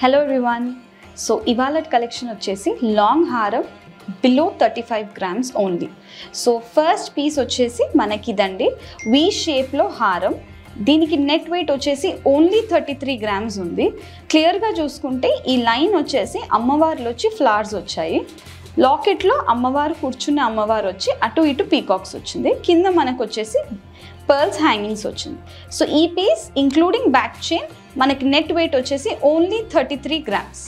Hello everyone. So ఇవాళ collection వచ్చేసి long హారం below 35 grams only. So first piece వచ్చేసి మనకి ఇదండి, వి షేప్లో హారం. దీనికి నెట్ వెయిట్ వచ్చేసి ఓన్లీ 33 గ్రామ్స్ ఉంది. క్లియర్గా చూసుకుంటే ఈ లైన్ వచ్చేసి అమ్మవార్లు వచ్చి ఫ్లవర్స్ వచ్చాయి. లాకెట్లో అమ్మవారు కూర్చున్న అమ్మవారు వచ్చి అటు ఇటు పీకాక్స్ వచ్చింది. కింద మనకు వచ్చేసి పర్ల్స్ హ్యాంగింగ్స్ వచ్చింది. సో ఈ పీస్ ఇంక్లూడింగ్ బ్యాక్ చైన్ మనకి నెట్ వెయిట్ వచ్చేసి ఓన్లీ 33 గ్రామ్స్.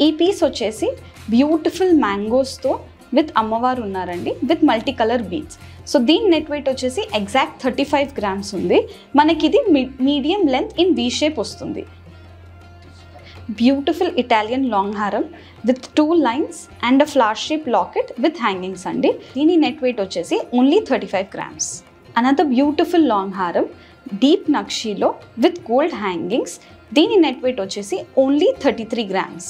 ఈ పీస్ వచ్చేసి బ్యూటిఫుల్ మ్యాంగోస్తో విత్ అమ్మవారు ఉన్నారండి, with multi colour beads. So దీని నెట్ వెయిట్ వచ్చేసి ఎగ్జాక్ట్ 35 గ్రామ్స్ ఉంది. మనకి ఇది medium length in V shape వస్తుంది. బ్యూటిఫుల్ ఇటాలియన్ లాంగ్ హారం with 2 lines and a flower shape locket with hangings అండి. దీని నెట్ వెయిట్ వచ్చేసి only 35 grams. Another beautiful long హారం డీప్ నక్షీలో విత్ గోల్డ్ హ్యాంగింగ్స్. దీని నెట్ వెయిట్ వచ్చేసి ఓన్లీ 33 గ్రామ్స్.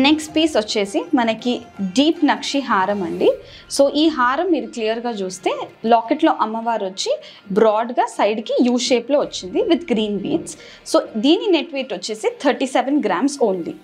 నెక్స్ట్ పీస్ వచ్చేసి మనకి డీప్ నక్షి హారం అండి. సో ఈ హారం మీరు క్లియర్గా చూస్తే లాకెట్లో అమ్మవారు వచ్చి బ్రాడ్గా సైడ్కి యూ షేప్లో వచ్చింది విత్ గ్రీన్ బీడ్స్. సో దీని నెట్ వెయిట్ వచ్చేసి 37 గ్రామ్స్ ఓన్లీ.